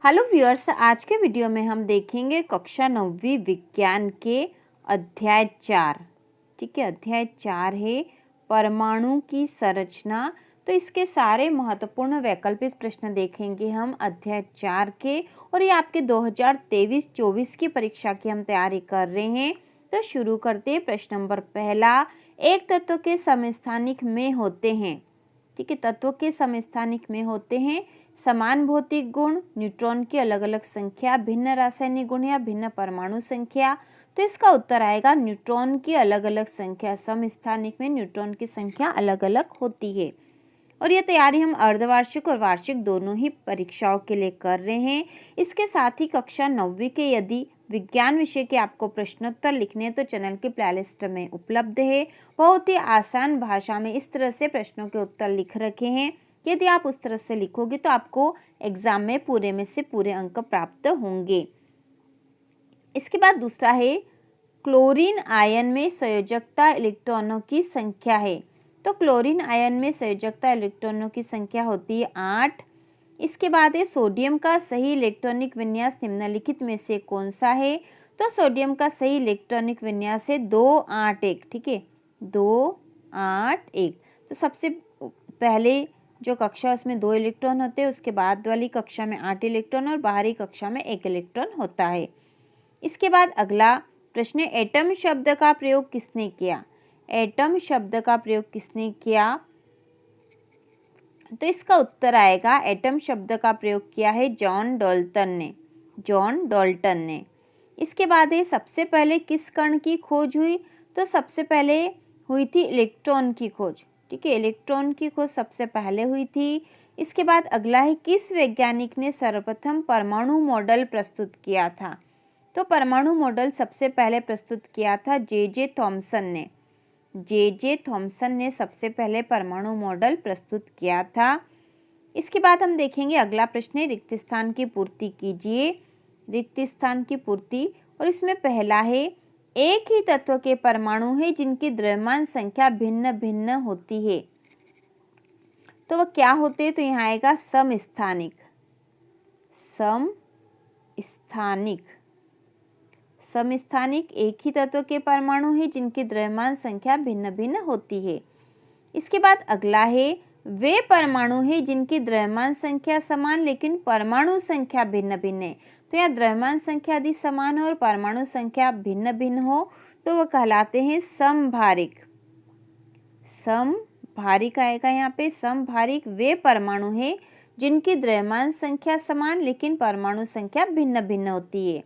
Hello viewers, आज के video में हम देखेंगे कक्षा 9वीं विज्ञान के अध्याय 4। ठीक है, अध्याय 4 है परमाणु की संरचना। तो इसके सारे महत्वपूर्ण वैकल्पिक प्रश्न देखेंगे हम अध्याय 4 के, और ये आपके 2023-24 की परीक्षा की हम तैयारी कर रहे हैं। तो शुरू करते हैं। प्रश्न नंबर पहला, एक तत्व के समस्थानिक में होते हैं। ठीक है, तत्व के समस्थानिक में होते हैं समान भौतिक गुण, न्यूट्रॉन की अलग अलग संख्या, भिन्न रासायनिक गुण या भिन्न परमाणु संख्या। तो इसका उत्तर आएगा न्यूट्रॉन की अलग अलग संख्या। समस्थानिक में न्यूट्रॉन की संख्या अलग अलग होती है। और ये तैयारी हम अर्धवार्षिक और वार्षिक दोनों ही परीक्षाओं के लिए कर रहे हैं। इसके साथ ही कक्षा 9वीं के यदि विज्ञान विषय के आपको प्रश्नोत्तर लिखने हैं तो चैनल के प्लेलिस्ट में उपलब्ध है। बहुत ही आसान भाषा में इस तरह से प्रश्नों के उत्तर लिख रखे हैं। यदि आप उस तरह से लिखोगे तो आपको एग्जाम में पूरे में से पूरे अंक प्राप्त होंगे। इसके बाद दूसरा है क्लोरीन आयन में संयोजकता इलेक्ट्रॉनों की संख्या है। तो क्लोरीन आयन में संयोजकता इलेक्ट्रॉनों की संख्या होती है 8। इसके बाद है सोडियम का सही इलेक्ट्रॉनिक विन्यास निम्नलिखित में से कौन सा है। तो सोडियम का सही इलेक्ट्रॉनिक विन्यास है 281। ठीक है, 281। तो सबसे पहले जो कक्षा उसमें 2 इलेक्ट्रॉन होते हैं, उसके बाद वाली कक्षा में 8 इलेक्ट्रॉन और बाहरी कक्षा में 1 इलेक्ट्रॉन होता है। इसके बाद अगला प्रश्न, एटम शब्द का प्रयोग किसने किया। एटम शब्द का प्रयोग किसने किया। तो इसका उत्तर आएगा एटम शब्द का प्रयोग किया है जॉन डाल्टन ने। जॉन डाल्टन ने। इसके बाद है सबसे पहले किस कण की खोज हुई। तो सबसे पहले हुई थी इलेक्ट्रॉन की खोज। ठीक है, इलेक्ट्रॉन की खोज सबसे पहले हुई थी। इसके बाद अगला है किस वैज्ञानिक ने सर्वप्रथम परमाणु मॉडल प्रस्तुत किया था। तो परमाणु मॉडल सबसे पहले प्रस्तुत किया था जे थॉमसन ने। जे थॉमसन ने सबसे पहले परमाणु मॉडल प्रस्तुत किया था। इसके बाद हम देखेंगे अगला प्रश्न है रिक्त स्थान की पूर्ति कीजिए। रिक्त स्थान की पूर्ति, और इसमें पहला है एक ही तत्व के परमाणु है जिनकी द्रव्यमान संख्या भिन्न भिन्न होती है। तो वह क्या होते हैं। तो यहाँ आएगा समस्थानिक। समस्थानिक। समस्थानिक एक ही तत्व के परमाणु है जिनकी द्रव्यमान संख्या भिन्न भिन्न होती है। इसके बाद अगला है वे परमाणु है जिनकी द्रव्यमान संख्या समान लेकिन परमाणु संख्या भिन्न भिन्न है। तो यहाँ द्रव्यमान संख्या यदि समान हो और परमाणु संख्या भिन्न भिन्न हो तो वह कहलाते हैं समभारिक। समभारिक आएगा यहाँ पे। समभारिक वे परमाणु है जिनकी द्रव्यमान संख्या समान लेकिन परमाणु संख्या भिन्न भिन्न होती है।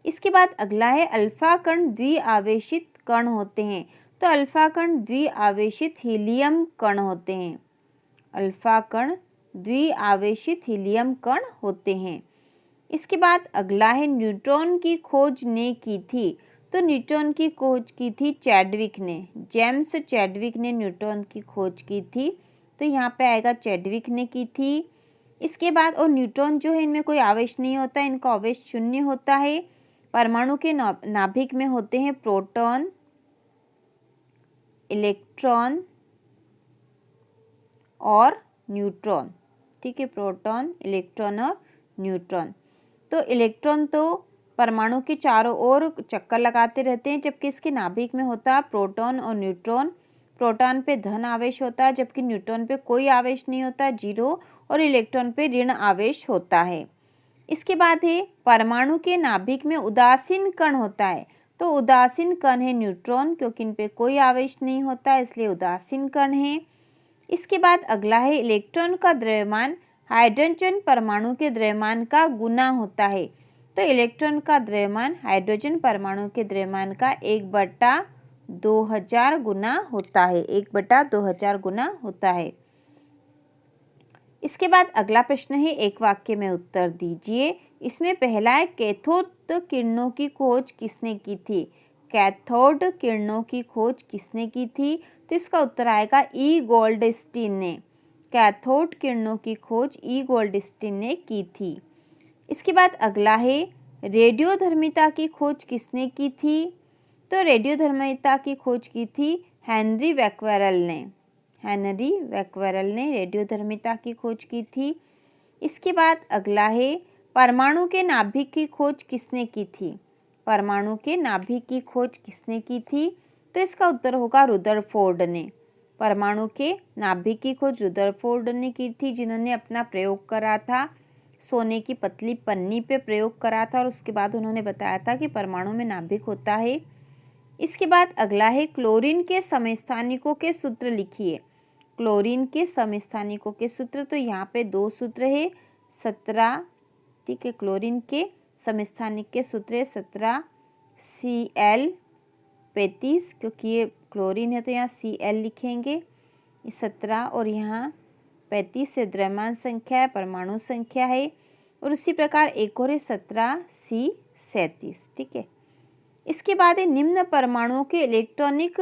इसके बाद अगला है अल्फा कण द्विआवेशित कण होते हैं। तो अल्फा कण द्विआवेशित हीलियम कण होते हैं। अल्फा कण द्विआवेशित हीलियम कण होते हैं। इसके बाद अगला है न्यूट्रॉन की खोज ने की थी। तो न्यूट्रॉन की खोज की थी चैडविक ने। जेम्स चैडविक ने न्यूट्रॉन की खोज की थी। तो यहाँ पे आएगा चैडविक ने की थी। इसके बाद और न्यूट्रॉन जो है इनमें कोई आवेश नहीं होता, इनका आवेश शून्य होता है। परमाणु के नाभिक में होते हैं प्रोटॉन, इलेक्ट्रॉन और न्यूट्रॉन। ठीक है, प्रोटॉन, इलेक्ट्रॉन और न्यूट्रॉन। तो इलेक्ट्रॉन तो परमाणु के चारों ओर चक्कर लगाते रहते हैं, जबकि इसके नाभिक में होता है प्रोटॉन और न्यूट्रॉन। प्रोटॉन पे धन आवेश होता है जबकि न्यूट्रॉन पे कोई आवेश नहीं होता, 0, और इलेक्ट्रॉन पे ऋण आवेश होता है। इसके बाद है परमाणु के नाभिक में उदासीन कण होता है। तो उदासीन कण है न्यूट्रॉन, क्योंकि इन पे कोई आवेश नहीं होता इसलिए उदासीन कण है। इसके बाद अगला है इलेक्ट्रॉन का द्रव्यमान हाइड्रोजन परमाणु के द्रव्यमान का गुना होता है। तो इलेक्ट्रॉन का द्रव्यमान हाइड्रोजन परमाणु के द्रव्यमान का 1/2000 गुना होता है। 1/2000 गुना होता है। इसके बाद अगला प्रश्न है एक वाक्य में उत्तर दीजिए। इसमें पहला है कैथोड किरणों की खोज किसने की थी। कैथोड किरणों की खोज किसने की थी। तो इसका उत्तर आएगा ई गोल्डस्टीन ने। कैथोड किरणों की खोज ई गोल्डस्टीन ने की थी। इसके बाद अगला है रेडियोधर्मिता की खोज किसने की थी। तो रेडियोधर्मिता की खोज की थी हेनरी बैक्वेरेल ने। रेडियोधर्मिता की खोज की थी। इसके बाद अगला है परमाणु के नाभिक की खोज किसने की थी? परमाणु के नाभिक की खोज किसने की थी? तो इसका उत्तर होगा रुदरफोर्ड ने। परमाणु के नाभिक की खोज रुदरफोर्ड ने की थी, जिन्होंने अपना प्रयोग करा था, सोने की पतली पन्नी पे प्रयोग करा था और उसके बाद उन्होंने बताया था कि परमाणु में नाभिक होता है। इसके बाद अगला है क्लोरीन के समस्थानिकों के सूत्र लिखिए। क्लोरीन के समस्थानिकों के सूत्र, तो यहाँ पे 2 सूत्र है, 17, ठीक है। क्लोरीन के समस्थानिक के सूत्र है 17 Cl35, क्योंकि ये क्लोरीन है तो यहाँ Cl लिखेंगे, ये 17 और यहाँ 35 से द्रव्यमान संख्या है, परमाणु संख्या है। और उसी प्रकार एक और है 17C37, ठीक है। इसके बाद है निम्न परमाणुओं के इलेक्ट्रॉनिक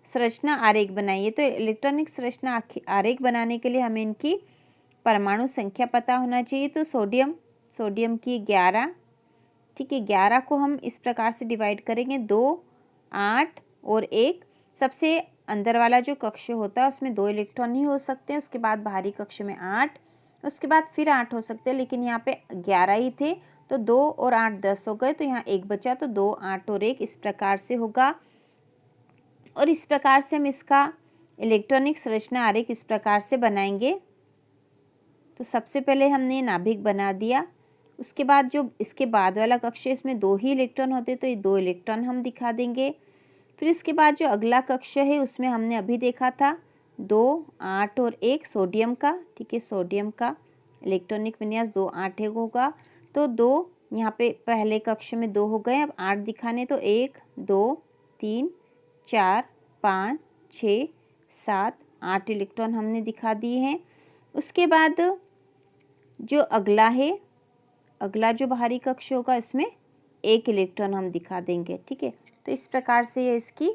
संरचना आरेख बनाइए। तो इलेक्ट्रॉनिक संरचना आरेख बनाने के लिए हमें इनकी परमाणु संख्या पता होना चाहिए। तो सोडियम की 11, ठीक है। 11 को हम इस प्रकार से डिवाइड करेंगे, 2, 8 और 1। सबसे अंदर वाला जो कक्ष होता है उसमें 2 इलेक्ट्रॉन ही हो सकते हैं, उसके बाद बाहरी कक्ष में 8, उसके बाद फिर 8 हो सकते हैं, लेकिन यहाँ पे 11 ही थे, तो 2 और 8 10 हो गए, तो यहाँ 1 बचा, तो 2, 8 और 1 इस प्रकार से होगा। और इस प्रकार से हम इसका इलेक्ट्रॉनिक संरचना आरेख इस प्रकार से बनाएंगे। तो सबसे पहले हमने नाभिक बना दिया, उसके बाद जो इसके बाद वाला कक्ष है इसमें 2 ही इलेक्ट्रॉन होते, तो ये 2 इलेक्ट्रॉन हम दिखा देंगे। फिर इसके बाद जो अगला कक्ष है उसमें हमने अभी देखा था 2, 8 और 1 सोडियम का, ठीक है। सोडियम का इलेक्ट्रॉनिक विन्यास 2, 8 1 होगा, तो 2 यहाँ पे पहले कक्ष में 2 हो गए, अब 8 दिखाने, तो 1 2 3 4 5 6 7 8 इलेक्ट्रॉन हमने दिखा दिए हैं। उसके बाद जो अगला है, अगला जो बाहरी कक्ष होगा इसमें 1 इलेक्ट्रॉन हम दिखा देंगे, ठीक है। तो इस प्रकार से ये इसकी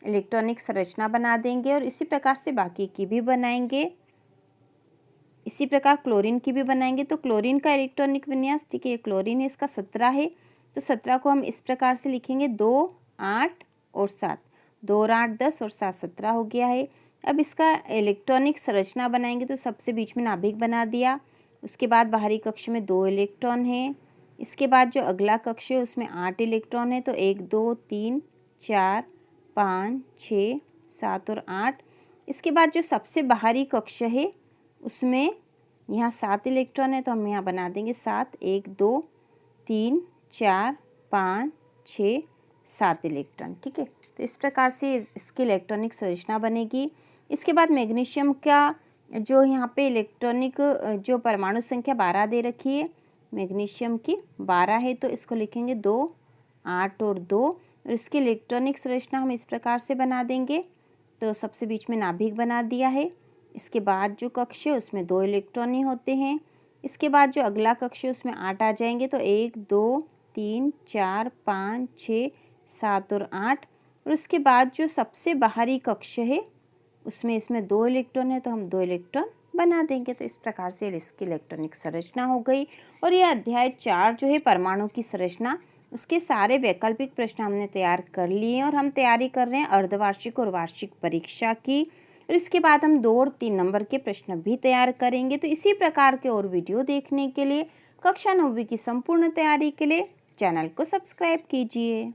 इलेक्ट्रॉनिक संरचना बना देंगे और इसी प्रकार से बाकी की भी बनाएंगे। इसी प्रकार क्लोरीन की भी बनाएंगे। तो क्लोरीन का इलेक्ट्रॉनिक विन्यास, ठीक है, ये क्लोरीन है, इसका 17 है, तो 17 को हम इस प्रकार से लिखेंगे, 2 8 और 7, 2 और 8 10 और 7 17 हो गया है। अब इसका इलेक्ट्रॉनिक संरचना बनाएंगे, तो सबसे बीच में नाभिक बना दिया, उसके बाद बाहरी कक्ष में 2 इलेक्ट्रॉन है, इसके बाद जो अगला कक्ष है उसमें 8 इलेक्ट्रॉन है, तो 1 2 3 4 5 6 7 और 8। इसके बाद जो सबसे बाहरी कक्ष है उसमें यहाँ 7 इलेक्ट्रॉन है, तो हम यहाँ बना देंगे 7, 1 2 3 4 5 6 7 इलेक्ट्रॉन, ठीक है। तो इस प्रकार से इसकी इलेक्ट्रॉनिक संरचना बनेगी। इसके बाद मैग्नीशियम का जो यहाँ पे इलेक्ट्रॉनिक जो परमाणु संख्या 12 दे रखी है, मैग्नीशियम की 12 है, तो इसको लिखेंगे 2 8 और 2 और इसकी इलेक्ट्रॉनिक संरचना हम इस प्रकार से बना देंगे। तो सबसे बीच में नाभिक बना दिया है, इसके बाद जो कक्ष है उसमें 2 इलेक्ट्रॉन ही होते हैं, इसके बाद जो अगला कक्ष है उसमें 8 आ जाएंगे, तो 1 2 3 4 5 6 7 और 8 और उसके बाद जो सबसे बाहरी कक्ष है उसमें इसमें 2 इलेक्ट्रॉन है, तो हम 2 इलेक्ट्रॉन बना देंगे। तो इस प्रकार से इसकी इलेक्ट्रॉनिक संरचना हो गई। और ये अध्याय 4 जो है परमाणु की संरचना, उसके सारे वैकल्पिक प्रश्न हमने तैयार कर लिए हैं और हम तैयारी कर रहे हैं अर्धवार्षिक और वार्षिक परीक्षा की। और इसके बाद हम 2 और 3 नंबर के प्रश्न भी तैयार करेंगे। तो इसी प्रकार के और वीडियो देखने के लिए, कक्षा 9वीं की संपूर्ण तैयारी के लिए चैनल को सब्सक्राइब कीजिए।